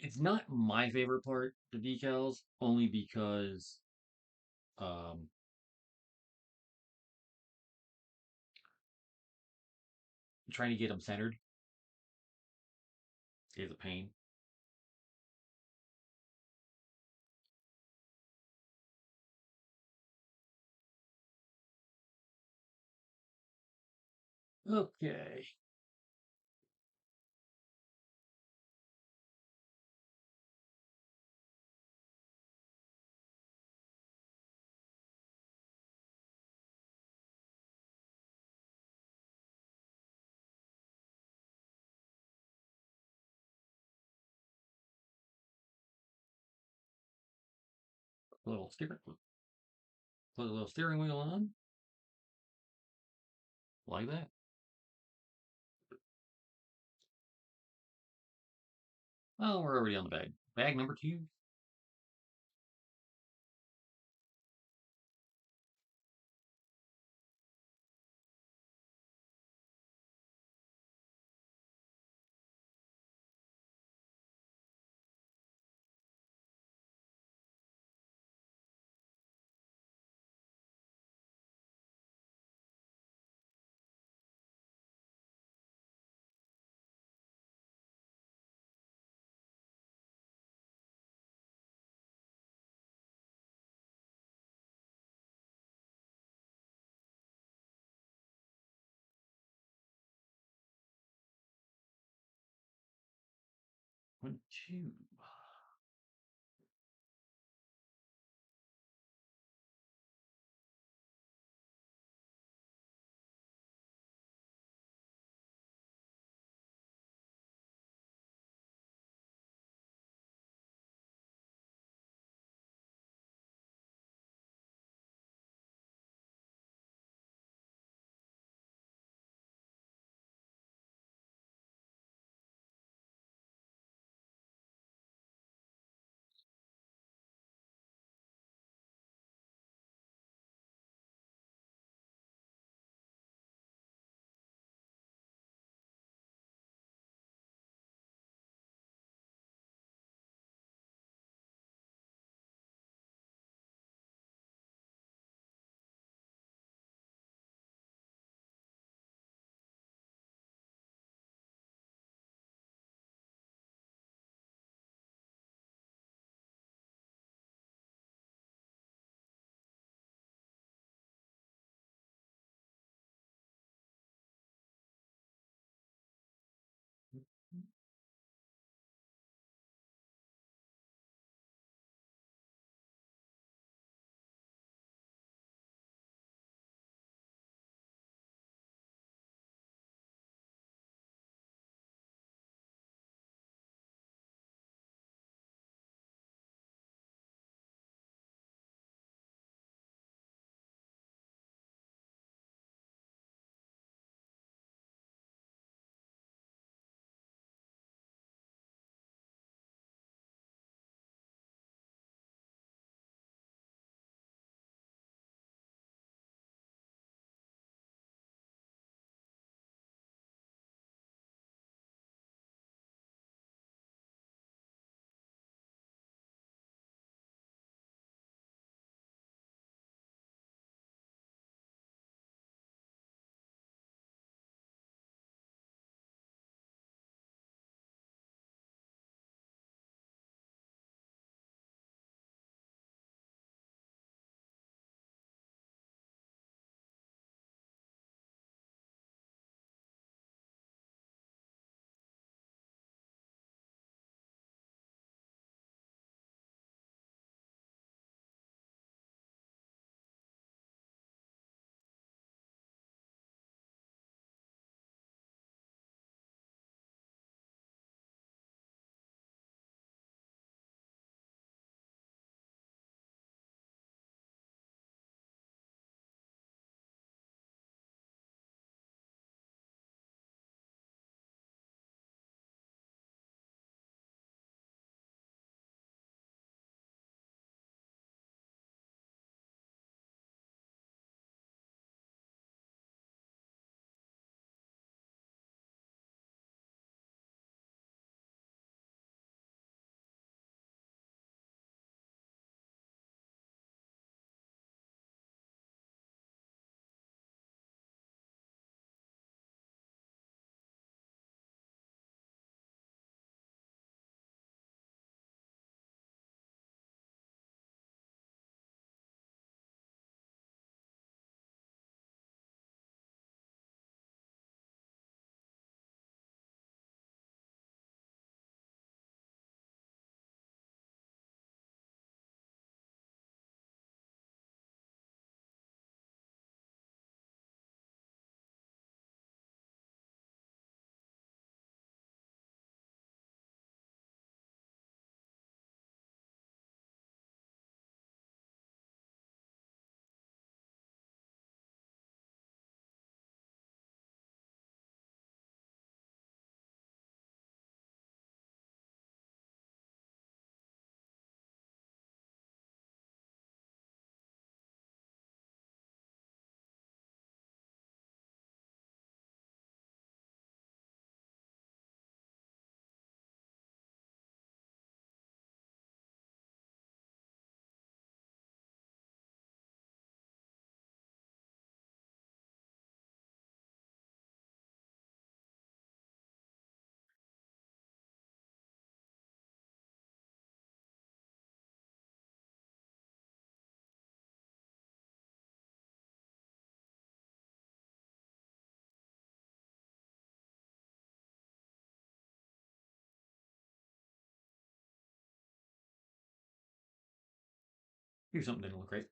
It's not my favorite part, the decals, only because um, trying to get them centered is a pain. Okay. A little steering, put a little steering wheel on, like that. Oh, we're already on the bag. Bag number two. One, two. Here's something that didn't look right.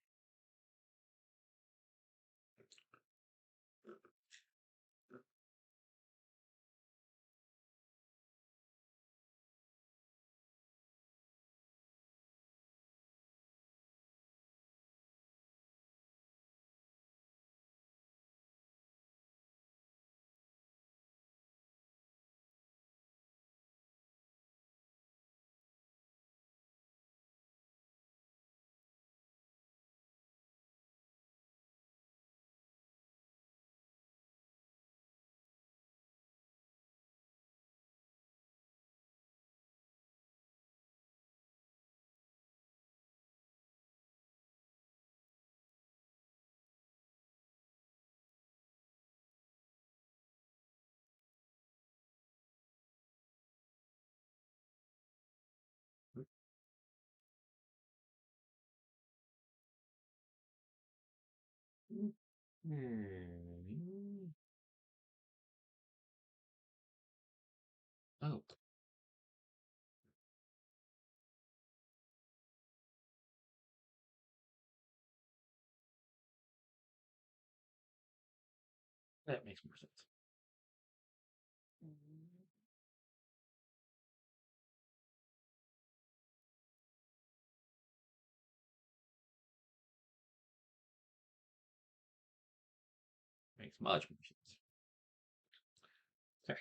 Hmm. Oh, that makes more sense. Makes much more sense. Okay.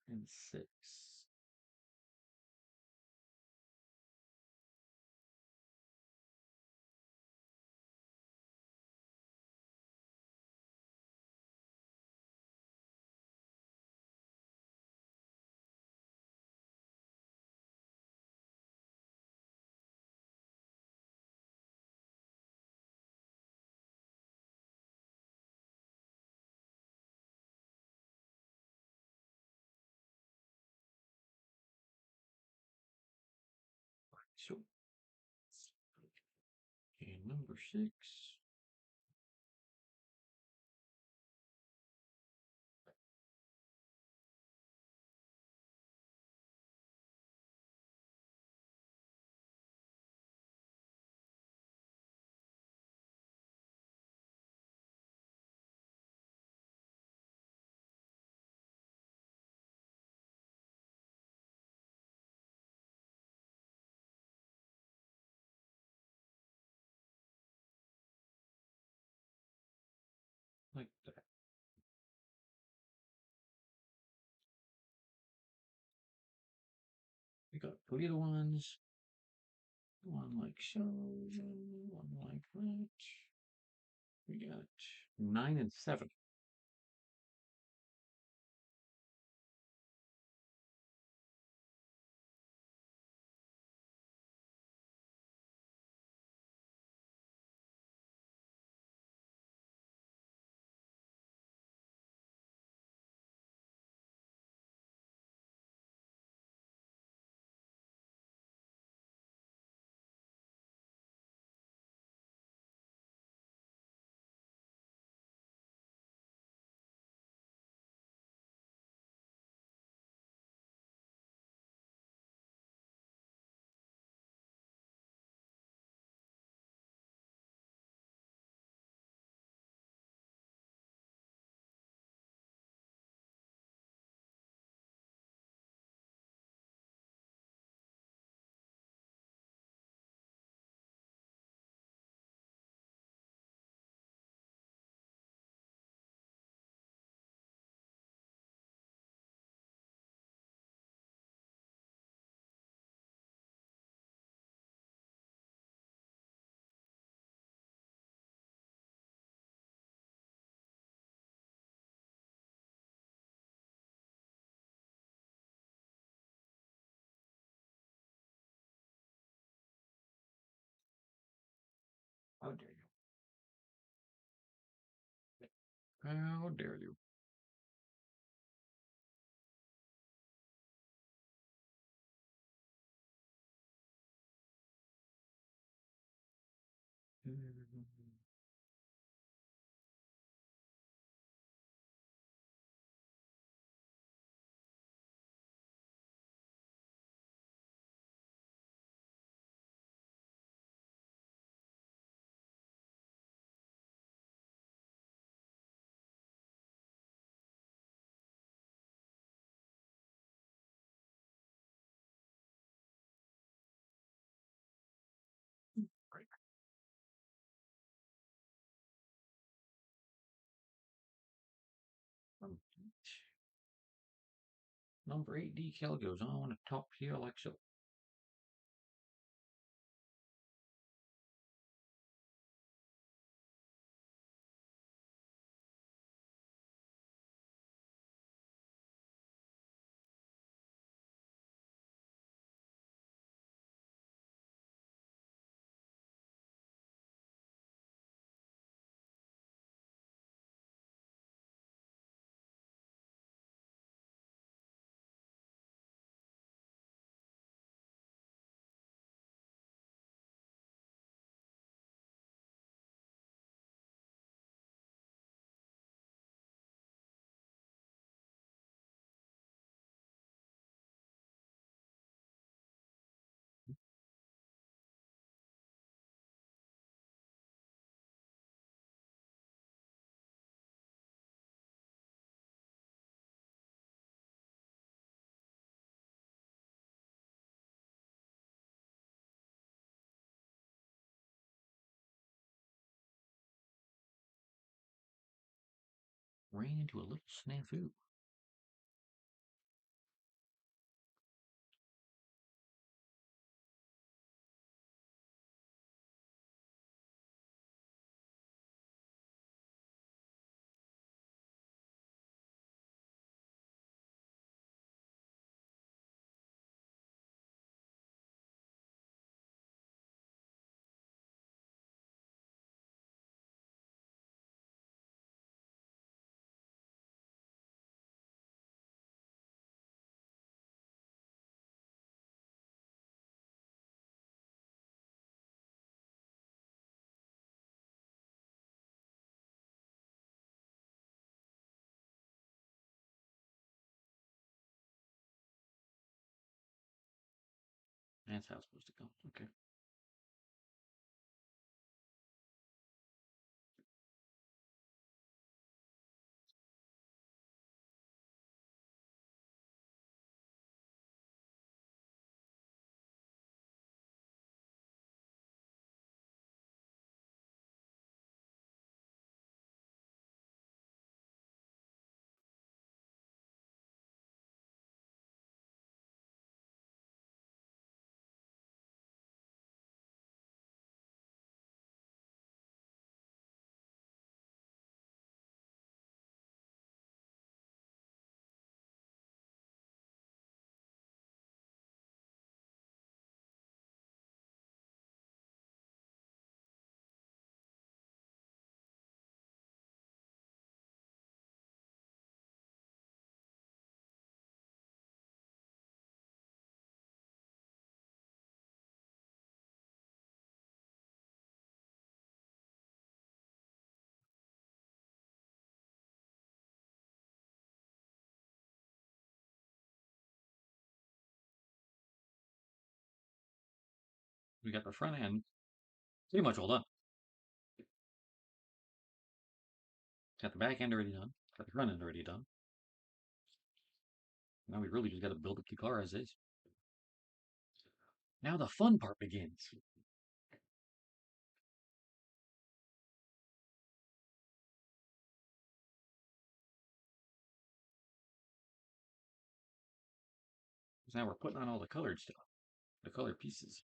And 6. So, and number 6. Like that. We got 3 of the ones. One like so. One like that. We got 9 and 7. How dare you? How dare you? Right. Number 8 decal goes on at top here like so. Ran into a little snafu. That's how it's supposed to go. Okay. We got the front end pretty much all done. Got the back end already done. Got the front end already done. Now we really just got to build up the car as is. Now the fun part begins. Because now we're putting on all the colored stuff, the colored pieces.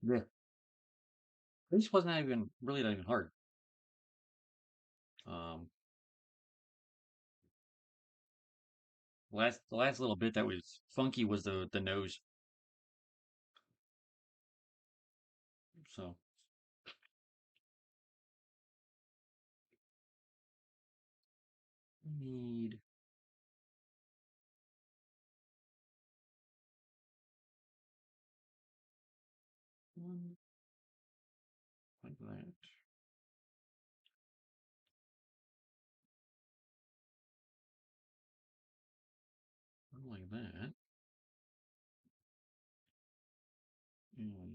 Yeah. This wasn't even really not even hard. Um, The last little bit that was funky was the nose. So we need one like that. One like that. And one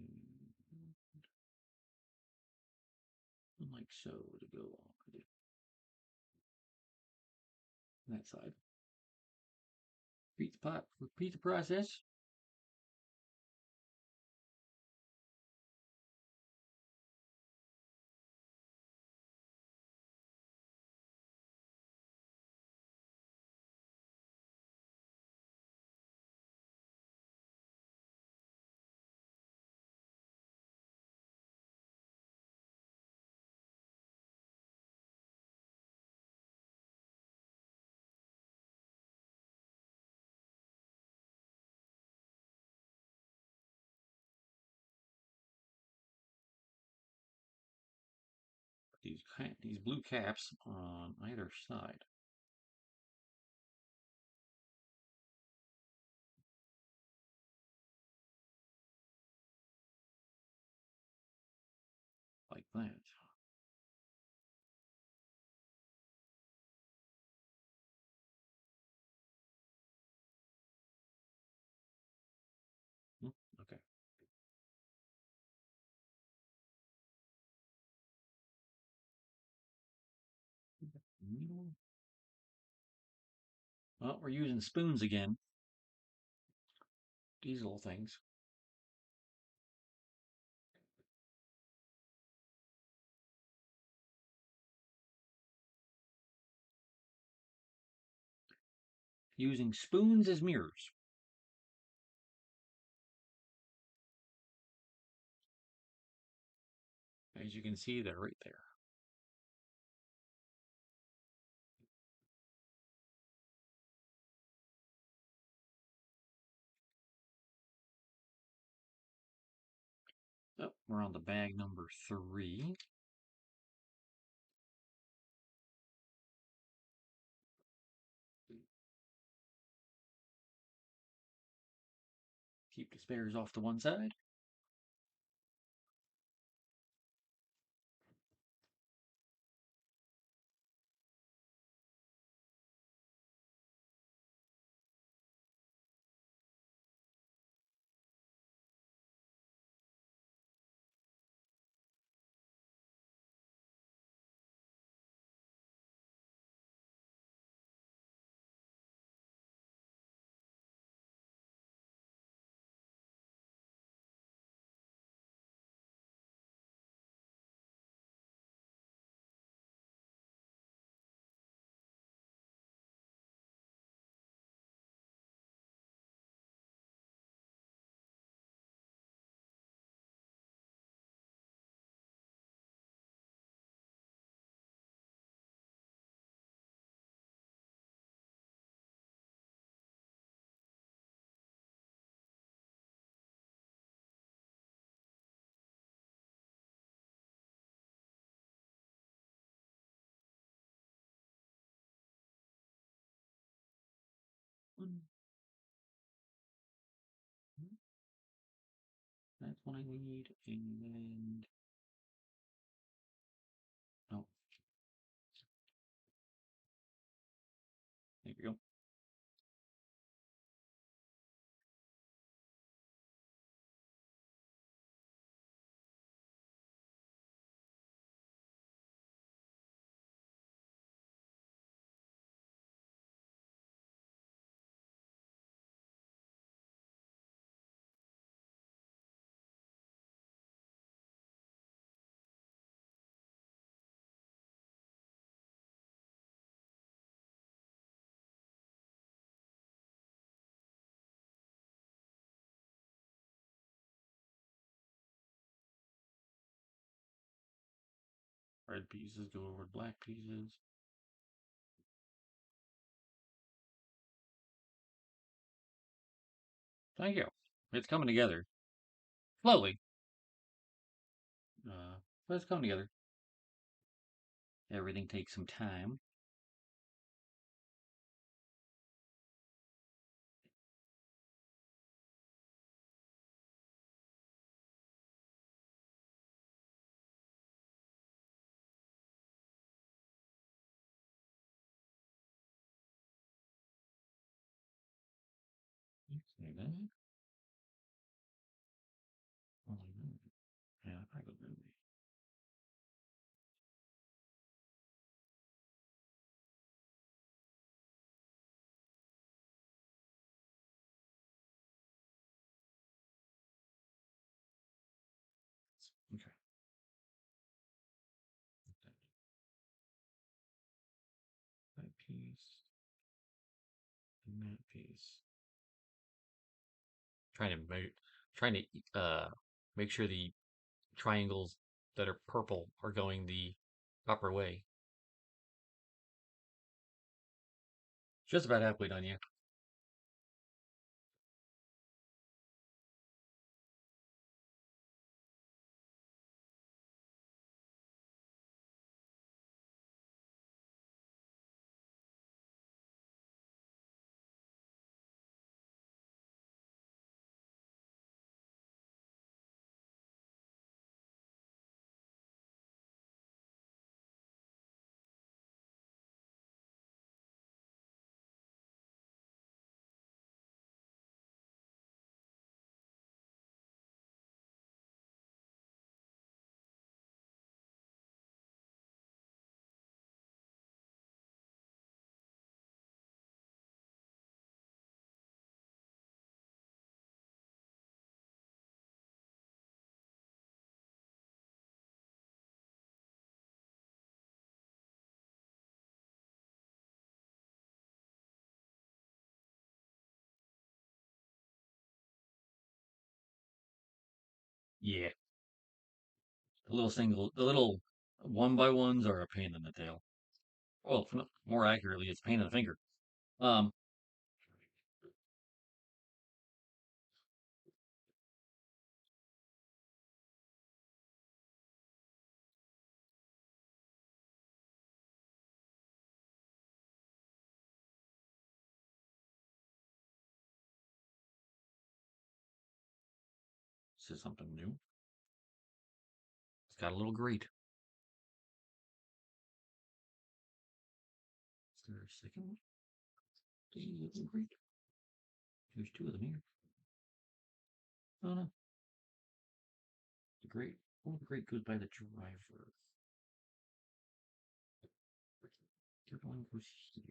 like so to go along with it. That side. Repeat the process. These blue caps on either side. Like that. Okay. Needle. Well, we're using spoons again. These little things. Using spoons as mirrors. As you can see, they're right there. Oh, we're on the bag number 3. Keep the spares off to one side. One. That's what I need. And then. Oh, there we go. Red pieces go over black pieces. Thank you. It's coming together slowly, but it's coming together. Everything takes some time. Say that. Oh, yeah, I could really. Okay. That piece and that piece. Trying to make, trying to make sure the triangles that are purple are going the proper way. Just about halfway done, yeah. Yeah. The little one by ones are a pain in the tail. Well, more accurately, it's a pain in the finger. Um, this is something new. It's got a little grate. Is there a second one? Does it little grate? There's two of them here. Oh no, the grate. Oh, the grate goes by the driver. The other one goes here.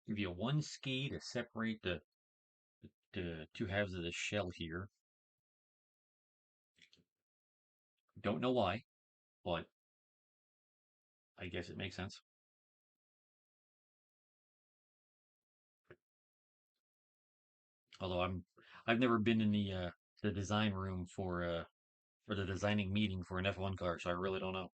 Give you one ski to separate the two halves of the shell here. Don't know why, but I guess it makes sense. Although I've never been in the design room for the designing meeting for an F1 car, so I really don't know.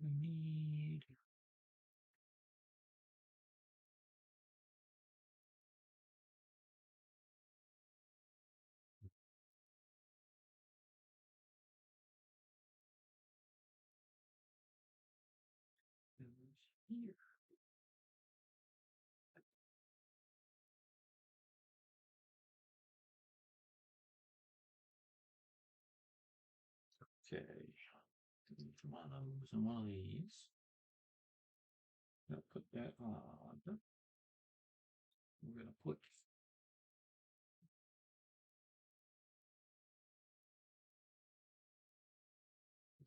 we need? Here. Okay. One of those and one of these. Gonna put that on. We're gonna put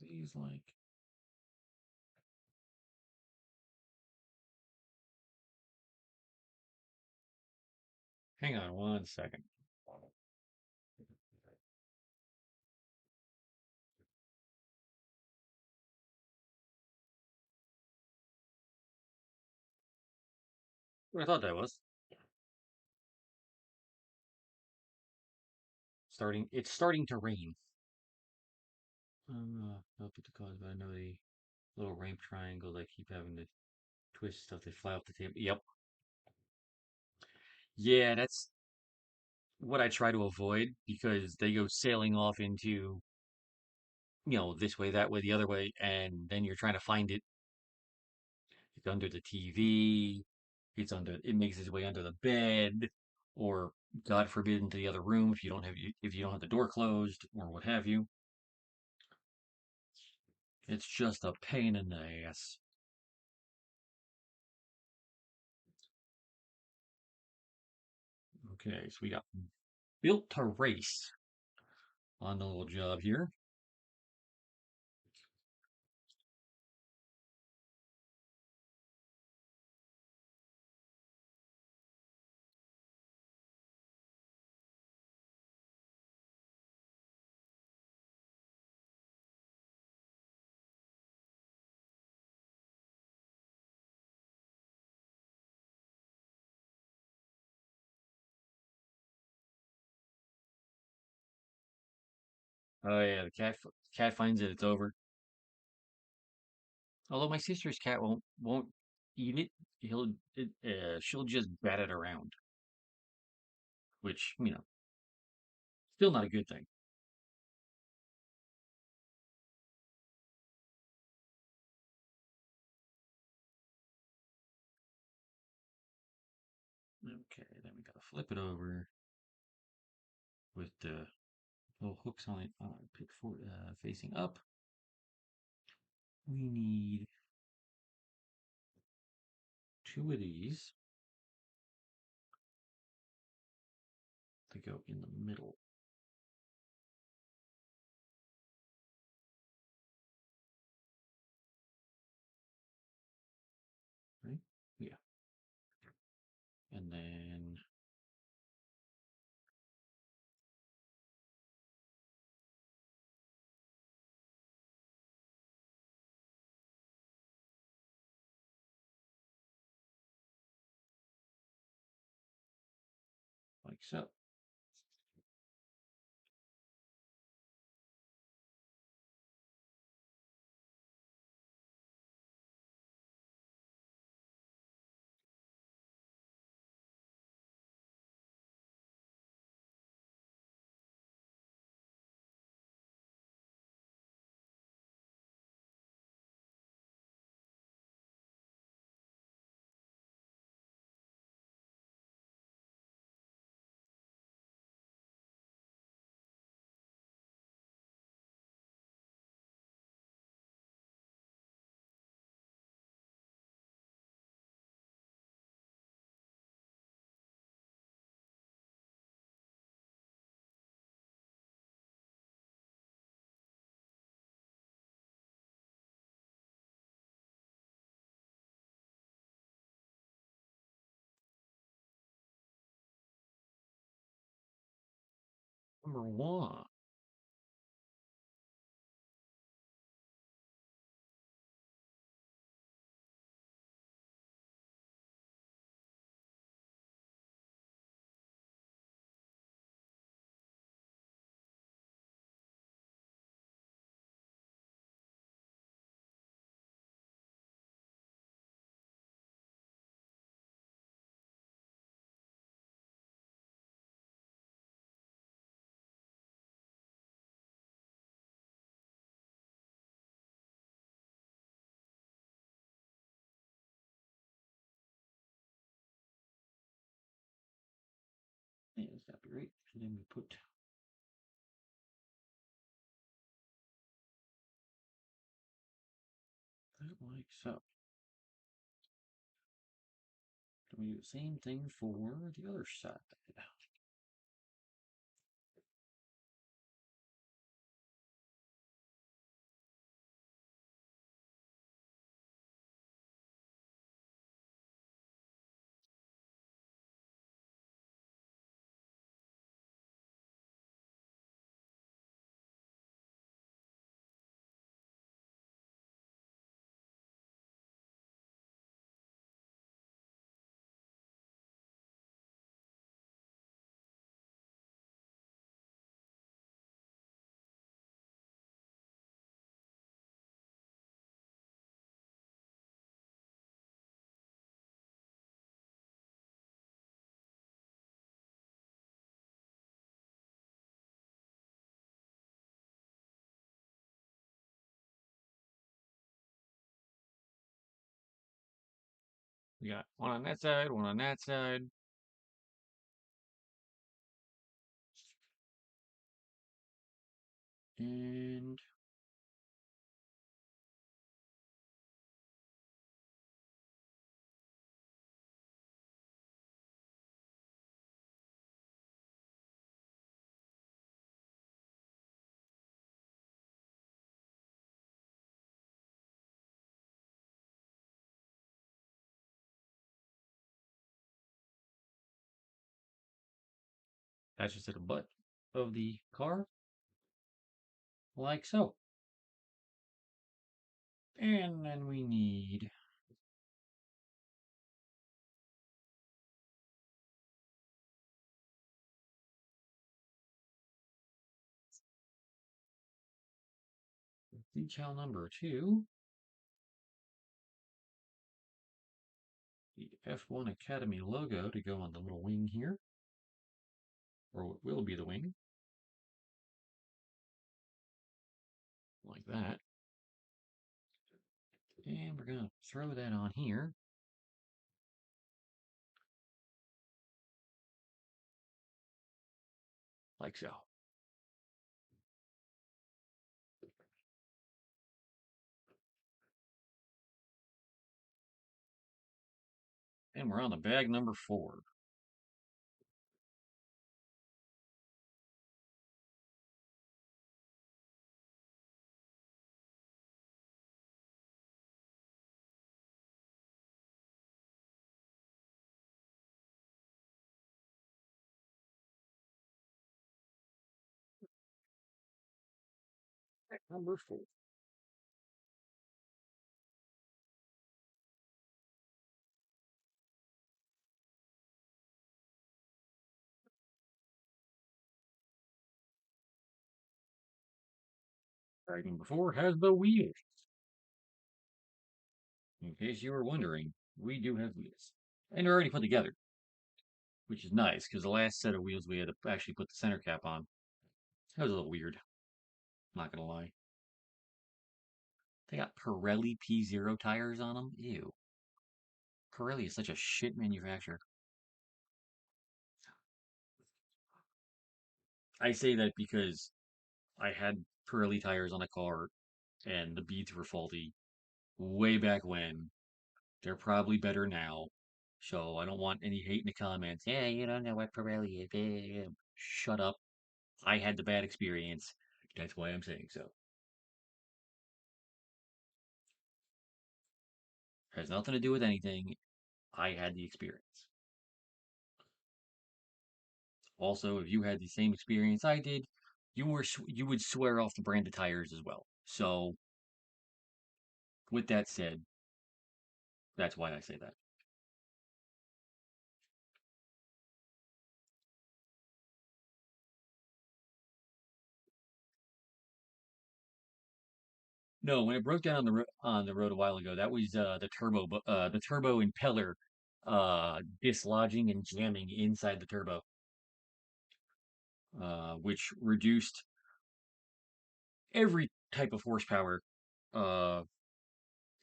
these like hang on one second. What I thought that was. It's starting to rain. I'll put the cause, but I know the little ramp triangles I keep having to twist stuff, they fly off the table. Yep. Yeah, that's what I try to avoid because they go sailing off into, this way, that way, the other way, and then you're trying to find it. It's under the TV. It makes its way under the bed, or God forbid into the other room if you don't have the door closed or what have you. It's just a pain in the ass. Okay, so we got built to race on the little job here. Oh yeah, the cat finds it. It's over. Although my sister's cat won't eat it. She'll just bat it around, which still not a good thing. Okay, then we gotta flip it over with the little hooks on it. Facing up. We need two of these to go in the middle. Right? Yeah. And then like so. Number one. And then we put that like so. Then we do the same thing for the other side. We got one on that side, one on that side. And that's just at the butt of the car, like so. And then we need decal number 2, the F1 Academy logo to go on the little wing here, or what will be the wing, like that. And we're going to throw that on here, like so. And we're on to bag number 4. Bag number 4. Bag number 4 has the wheels. In case you were wondering, we do have wheels. And they're already put together, which is nice, because the last set of wheels we had to actually put the center cap on. That was a little weird, not gonna lie. They got Pirelli P0 tires on them? Ew. Pirelli is such a shit manufacturer. I say that because I had Pirelli tires on a car and the beads were faulty way back when. They're probably better now. So I don't want any hate in the comments. Yeah, you don't know what Pirelli is. Shut up. I had the bad experience. That's why I'm saying so. Has nothing to do with anything. I had the experience. Also, if you had the same experience I did, you would swear off the brand of tires as well. So, with that said, that's why I say that. No, when it broke down on the road a while ago, that was the turbo impeller dislodging and jamming inside the turbo, which reduced every type of horsepower uh,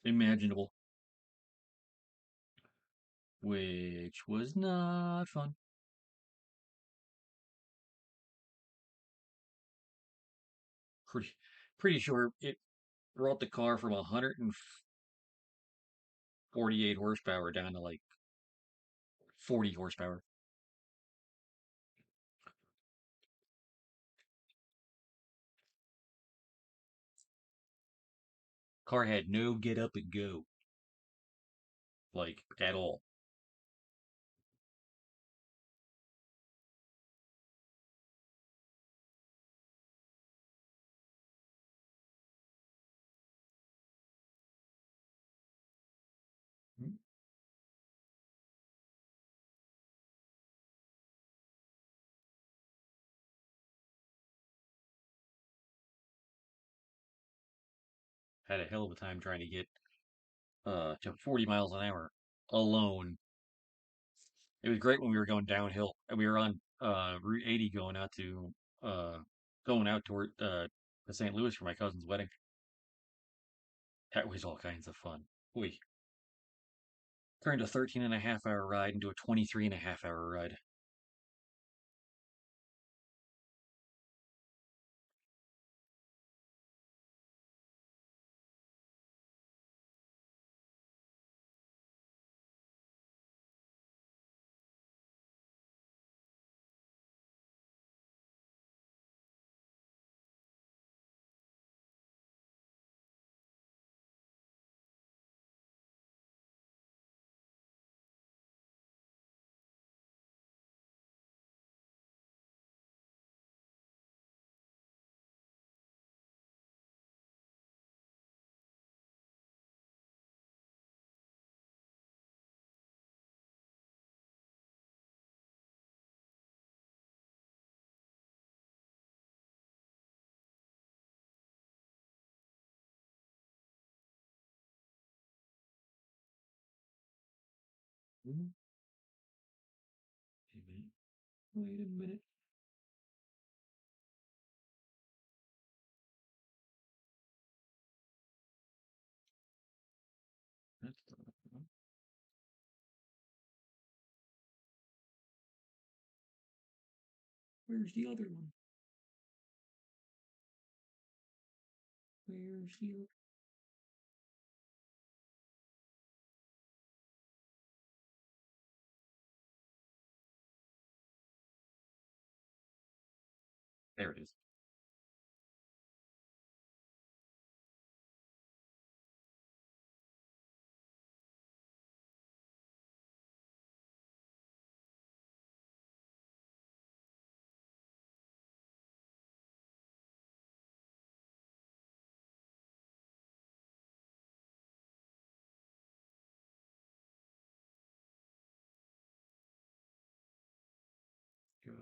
imaginable, which was not fun. Pretty, pretty sure it brought the car from 148 horsepower down to like 40 horsepower. Car had no get up and go, like at all. Had a hell of a time trying to get to 40 miles an hour alone. It was great when we were going downhill and we were on Route 80 uh going out toward St. Louis for my cousin's wedding. That was all kinds of fun. We turned a 13 and a half hour ride into a 23 and a half hour ride. Mhm. Wait a minute. Wait a minute. That's the one. Where's the other one? Where's the other? There it is. Go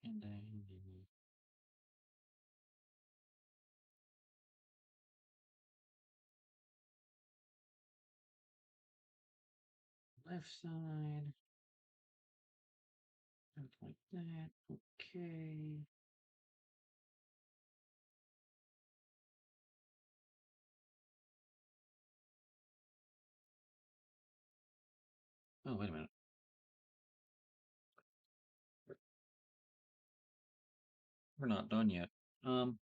and then the left side. Like that. Okay. Oh, wait a minute. We're not done yet. Um,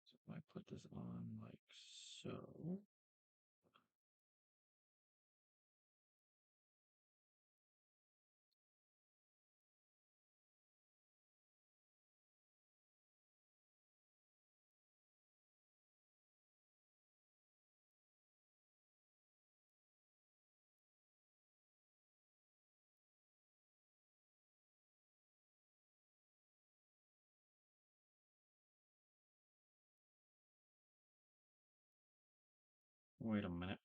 so if I put this on like so. Wait a minute.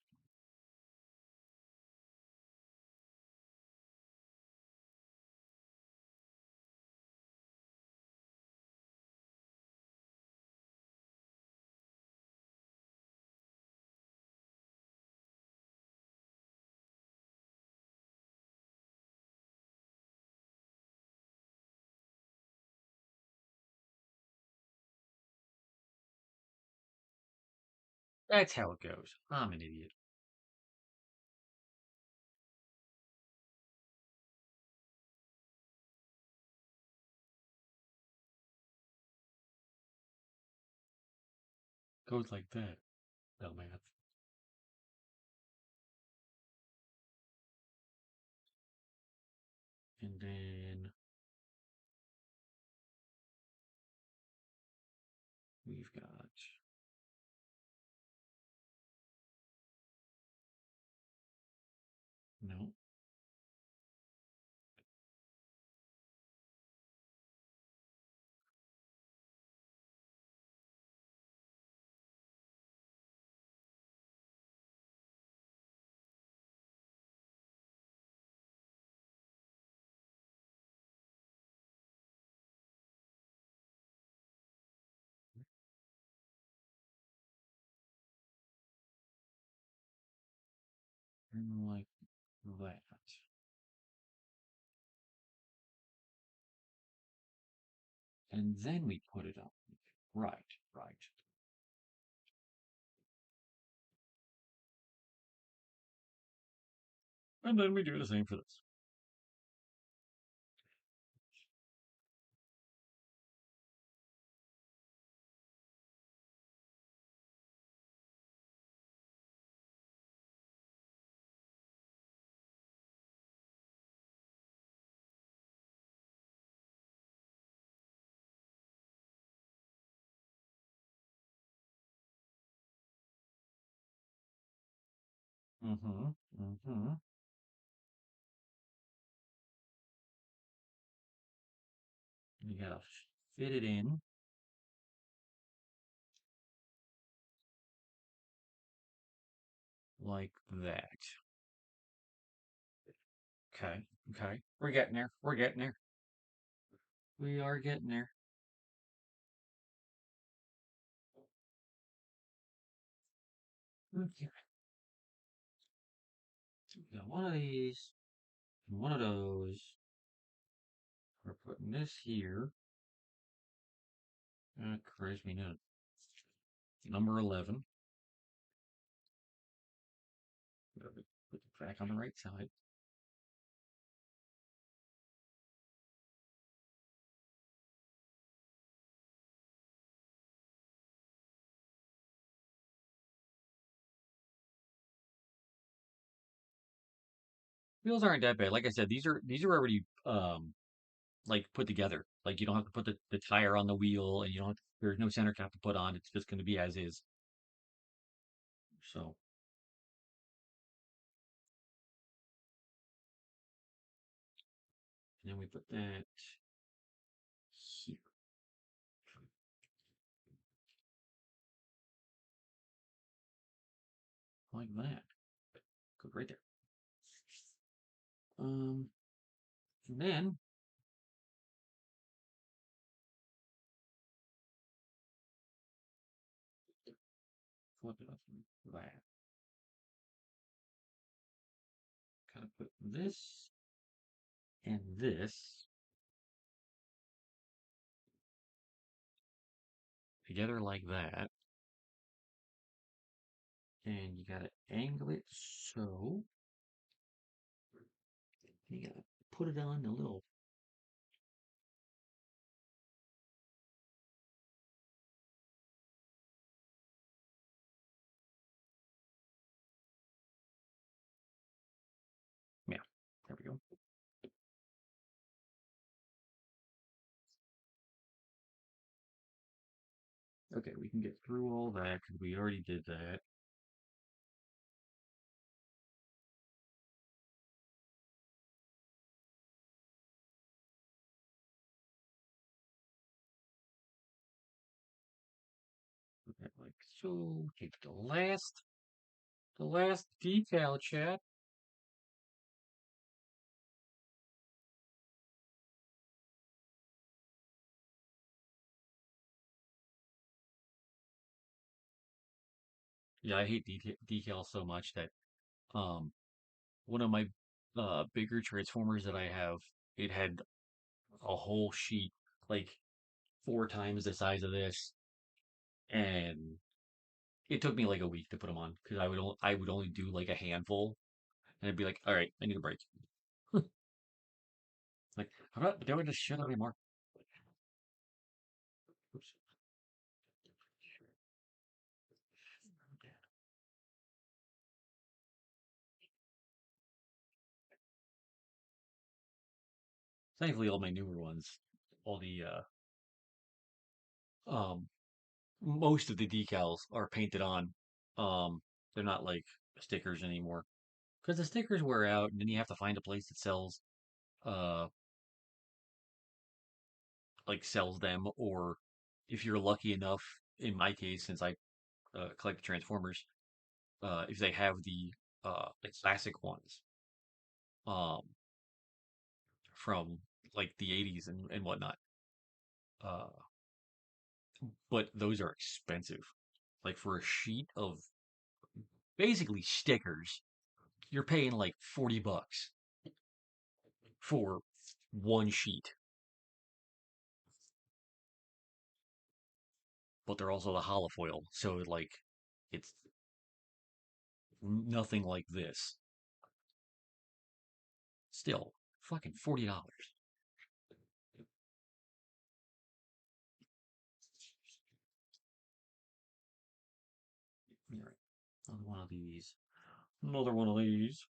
That's how it goes. I'm an idiot. Goes like that. Dumbass. And then we've got no. And like that. And then we put it up. Right, right. And then we do the same for this. Mm-hmm. Mm-hmm. You gotta fit it in like that. Okay. Okay. We're getting there. We're getting there. We are getting there. Okay. We got one of these and one of those. We're putting this here. Christ me not. Number 11. Put it back on the right side. Wheels aren't that bad. Like I said, these are already like put together. Like you don't have to put the tire on the wheel and you don't have to, there's no center cap to put on. It's just gonna be as is. So and then we put that here. Like that. Good right there. Um and then flip it up like that. Kind of put this and this together like that. And you gotta angle it so you gotta put it on the little yeah, there we go. Okay, we can get through all that because we already did that. Put that like so. Take the last The last decal, chat. Yeah, I hate decals so much that um one of my bigger transformers that I have, it had a whole sheet like 4 times the size of this, and it took me like a week to put them on because I would only do like a handful, and I'd be like, all right, I need a break. Like I'm not doing this shit anymore. Oops. Thankfully, all my newer ones, all the um most of the decals are painted on. Um, they're not like stickers anymore because the stickers wear out, and then you have to find a place that uh sells them, or if you're lucky enough, in my case, since I collect Transformers, if they have the classic ones, um, from like the '80s and whatnot, uh, but those are expensive. Like for a sheet of basically stickers, you're paying like $40 for one sheet, but they're also the holofoil, so like it's nothing like this. Still, fucking $40. All right, another one of these. Another one of these.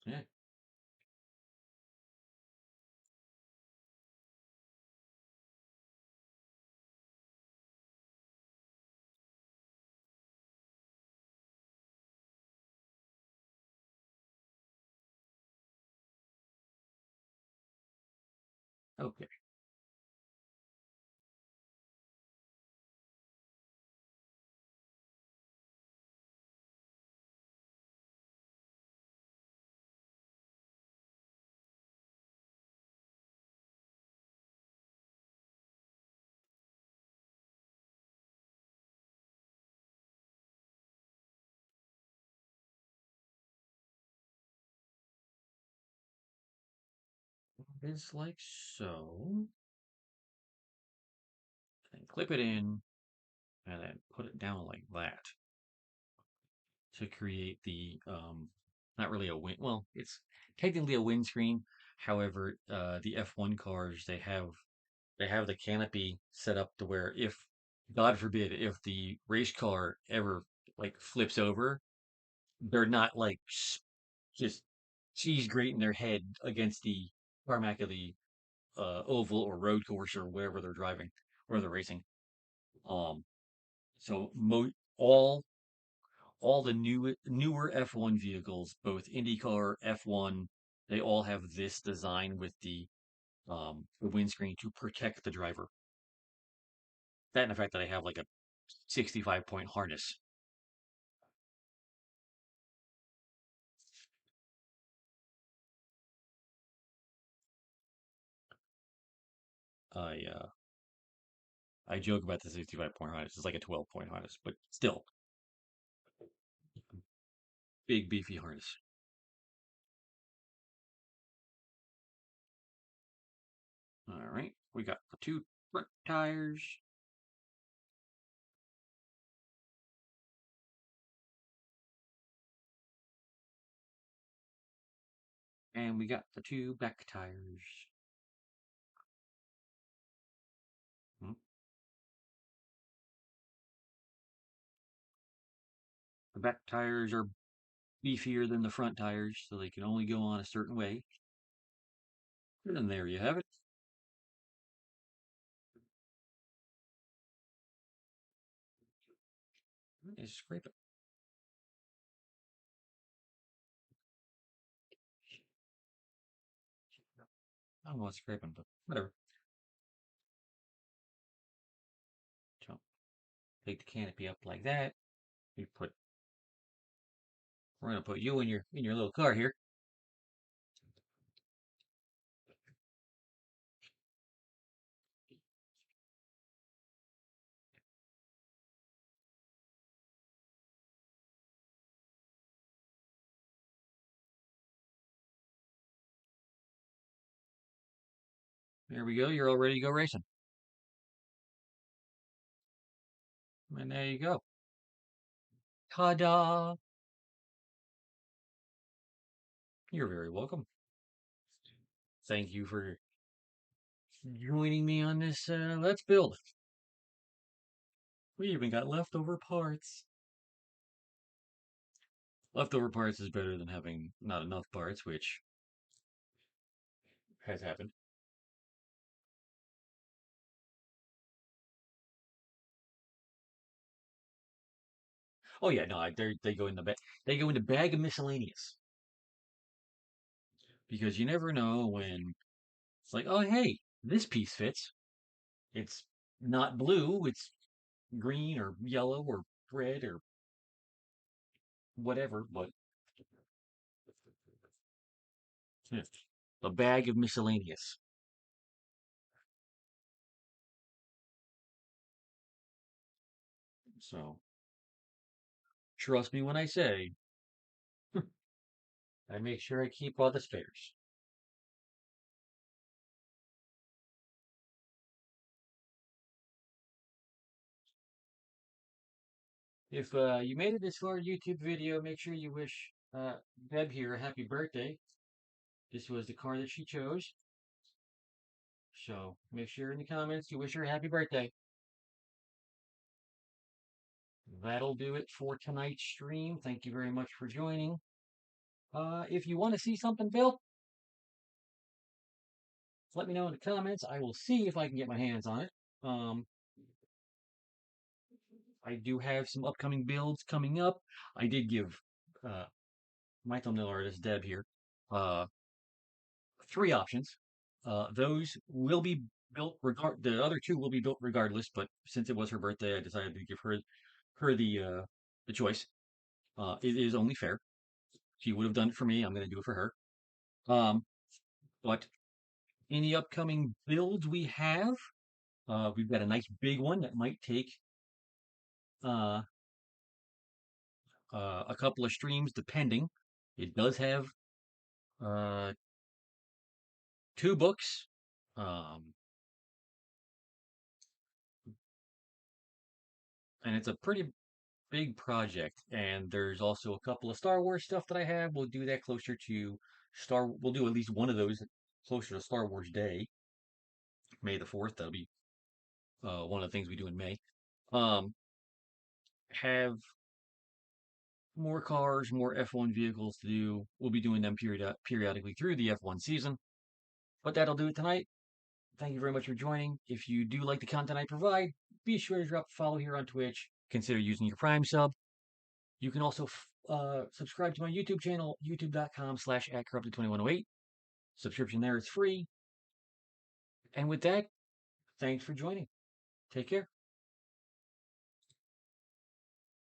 Yeah. Okay. It's like so. And clip it in, and then put it down like that to create not really a wind. Well, it's technically a windscreen. However, the F1 cars they have the canopy set up to where if, God forbid, if the race car ever like flips over, they're not like just cheese grating their head against the tarmac of the oval or road course or wherever they're driving, where they're racing. Um, so all the newer F1 vehicles, both IndyCar, F1, they all have this design with the windscreen to protect the driver. That and the fact that I have like a 65-point harness. I uh, I joke about the 65-point harness. It's like a 12-point harness, but still, big beefy harness. All right, we got the two front tires, and we got the two back tires. Hmm. The back tires are beefier than the front tires, so they can only go on a certain way. And there you have it. Just scrape it. I don't know what's scraping, but whatever. take the canopy up like that. We're gonna put you in your little car here. There we go. You're all ready to go racing. And there you go. Ta-da! You're very welcome. Thank you for joining me on this Let's Build. We even got leftover parts. Leftover parts is better than having not enough parts, which has happened. Oh yeah, no, they go in the bag. They go in the bag of miscellaneous because you never know when it's like, oh hey, this piece fits. It's not blue. It's green or yellow or red or whatever. But yeah, a bag of miscellaneous. So trust me when I say I make sure I keep all the spares. If you made it this far YouTube video, make sure you wish Deb here a happy birthday. This was the car that she chose. So make sure in the comments you wish her a happy birthday. That'll do it for tonight's stream. Thank you very much for joining. If you want to see something built, let me know in the comments. I will see if I can get my hands on it. Um, I do have some upcoming builds coming up. I did give uh, my thumbnail artist, Deb here, uh, three options. Those will be built the other two will be built regardless, but since it was her birthday, I decided to give her the choice. It is only fair. She would have done it for me. I'm going to do it for her. But any upcoming builds we have, we've got a nice big one that might take uh, a couple of streams, depending. It does have uh, two books, um, and it's a pretty big project. And there's also a couple of Star Wars stuff that I have. We'll do that closer to We'll do at least one of those closer to Star Wars Day, May the 4th. That'll be one of the things we do in May. Um, have more cars, more F1 vehicles to do. We'll be doing them periodically through the F1 season. But that'll do it tonight. Thank you very much for joining. If you do like the content I provide, be sure to drop a follow here on Twitch. Consider using your Prime sub. You can also subscribe to my YouTube channel, youtube.com/@corrupted2108. Subscription there is free. And with that, thanks for joining. Take care.